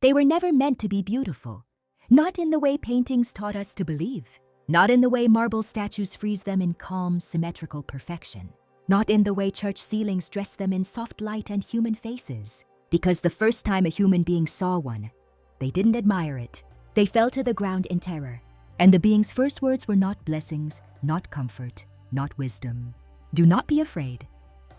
They were never meant to be beautiful. Not in the way paintings taught us to believe. Not in the way marble statues freeze them in calm, symmetrical perfection. Not in the way church ceilings dress them in soft light and human faces. Because the first time a human being saw one, they didn't admire it. They fell to the ground in terror. And the being's first words were not blessings, not comfort, not wisdom. Do not be afraid,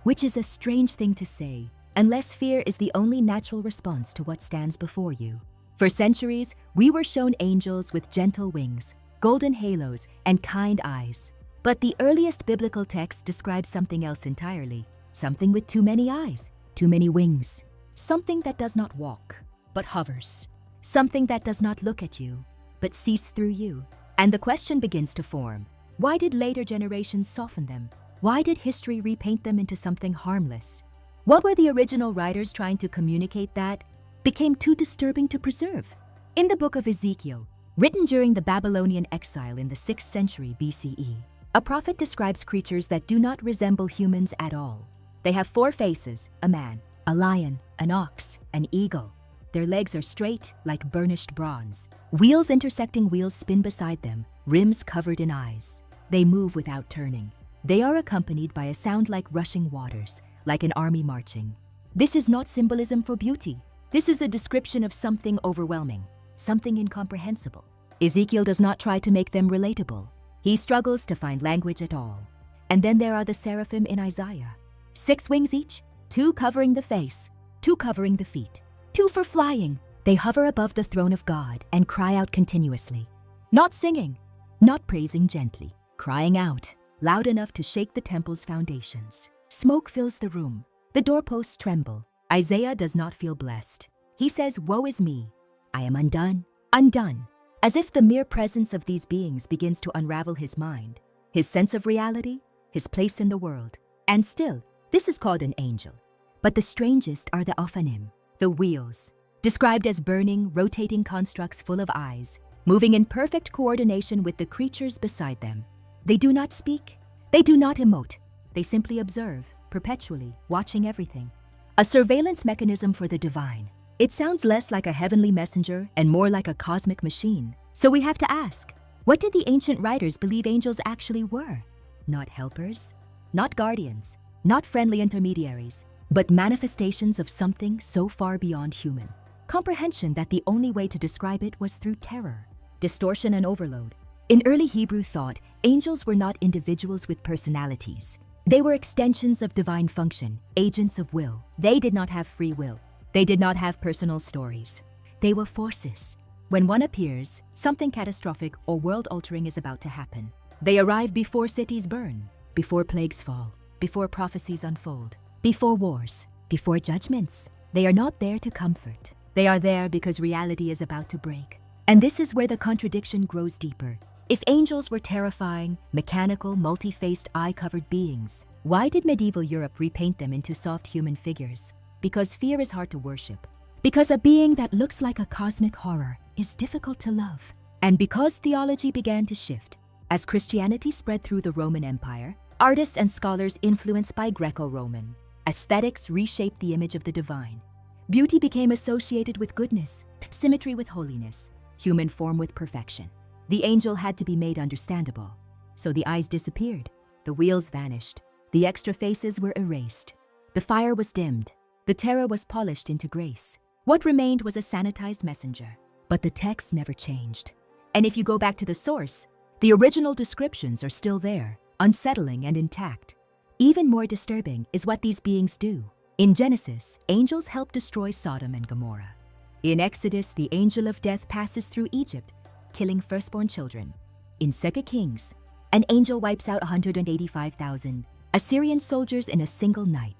which is a strange thing to say, unless fear is the only natural response to what stands before you. For centuries, we were shown angels with gentle wings, golden halos, and kind eyes. But the earliest biblical texts describe something else entirely, something with too many eyes, too many wings, something that does not walk, but hovers, something that does not look at you, but sees through you. And the question begins to form, why did later generations soften them? Why did history repaint them into something harmless? What were the original writers trying to communicate that became too disturbing to preserve? In the book of Ezekiel, written during the Babylonian exile in the 6th century BCE, a prophet describes creatures that do not resemble humans at all. They have 4 faces, a man, a lion, an ox, an eagle. Their legs are straight, like burnished bronze. Wheels intersecting wheels spin beside them, rims covered in eyes. They move without turning. They are accompanied by a sound like rushing waters, like an army marching. This is not symbolism for beauty. This is a description of something overwhelming, something incomprehensible. Ezekiel does not try to make them relatable. He struggles to find language at all. And then there are the seraphim in Isaiah. 6 wings each, 2 covering the face, 2 covering the feet, 2 for flying. They hover above the throne of God and cry out continuously. Not singing, not praising gently, crying out, loud enough to shake the temple's foundations. Smoke fills the room. The doorposts tremble. Isaiah does not feel blessed. He says, "Woe is me. I am undone, undone." As if the mere presence of these beings begins to unravel his mind, his sense of reality, his place in the world. And still, this is called an angel. But the strangest are the Ophanim, the wheels, described as burning, rotating constructs full of eyes, moving in perfect coordination with the creatures beside them. They do not speak. They do not emote. They simply observe, perpetually, watching everything. A surveillance mechanism for the divine. It sounds less like a heavenly messenger and more like a cosmic machine. So we have to ask, what did the ancient writers believe angels actually were? Not helpers, not guardians, not friendly intermediaries, but manifestations of something so far beyond human. Comprehension that the only way to describe it was through terror, distortion, and overload. In early Hebrew thought, angels were not individuals with personalities. They were extensions of divine function, agents of will. They did not have free will. They did not have personal stories. They were forces. When one appears, something catastrophic or world-altering is about to happen. They arrive before cities burn, before plagues fall, before prophecies unfold, before wars, before judgments. They are not there to comfort. They are there because reality is about to break. And this is where the contradiction grows deeper. If angels were terrifying, mechanical, multi-faced, eye-covered beings, why did medieval Europe repaint them into soft human figures? Because fear is hard to worship. Because a being that looks like a cosmic horror is difficult to love. And because theology began to shift. As Christianity spread through the Roman Empire, artists and scholars influenced by Greco-Roman, aesthetics reshaped the image of the divine. Beauty became associated with goodness, symmetry with holiness, human form with perfection. The angel had to be made understandable. So the eyes disappeared, the wheels vanished, the extra faces were erased, the fire was dimmed, the terror was polished into grace. What remained was a sanitized messenger. But the text never changed. And if you go back to the source, the original descriptions are still there, unsettling and intact. Even more disturbing is what these beings do. In Genesis, angels help destroy Sodom and Gomorrah. In Exodus, the angel of death passes through Egypt, killing firstborn children. In 2 Kings, an angel wipes out 185,000 Assyrian soldiers in a single night.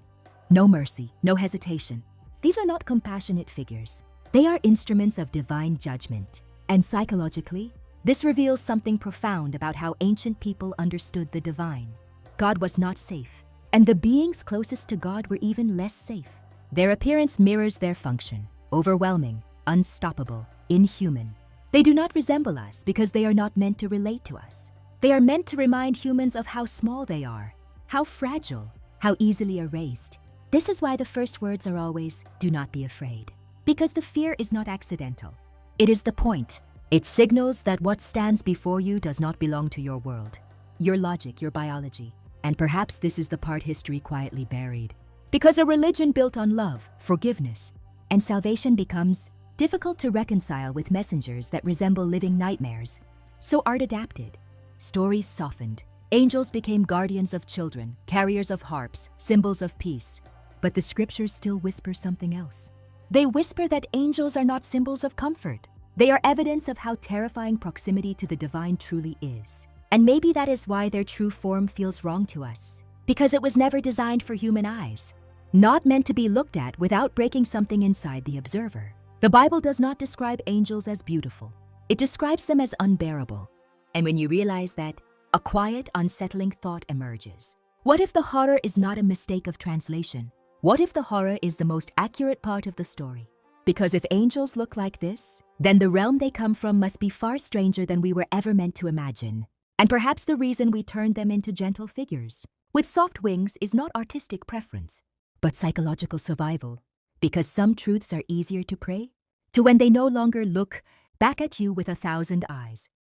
No mercy, no hesitation. These are not compassionate figures. They are instruments of divine judgment. And psychologically, this reveals something profound about how ancient people understood the divine. God was not safe, and the beings closest to God were even less safe. Their appearance mirrors their function: overwhelming, unstoppable, inhuman. They do not resemble us because they are not meant to relate to us. They are meant to remind humans of how small they are, how fragile, how easily erased. This is why the first words are always, "Do not be afraid." Because the fear is not accidental. It is the point. It signals that what stands before you does not belong to your world, your logic, your biology. And perhaps this is the part history quietly buried. Because a religion built on love, forgiveness, and salvation becomes difficult to reconcile with messengers that resemble living nightmares, so art adapted. Stories softened. Angels became guardians of children, carriers of harps, symbols of peace. But the scriptures still whisper something else. They whisper that angels are not symbols of comfort. They are evidence of how terrifying proximity to the divine truly is. And maybe that is why their true form feels wrong to us. Because it was never designed for human eyes, not meant to be looked at without breaking something inside the observer. The Bible does not describe angels as beautiful. It describes them as unbearable. And when you realize that, a quiet, unsettling thought emerges. What if the horror is not a mistake of translation? What if the horror is the most accurate part of the story? Because if angels look like this, then the realm they come from must be far stranger than we were ever meant to imagine. And perhaps the reason we turned them into gentle figures with soft wings is not artistic preference, but psychological survival. Because some truths are easier to pray to when they no longer look back at you with 1,000 eyes.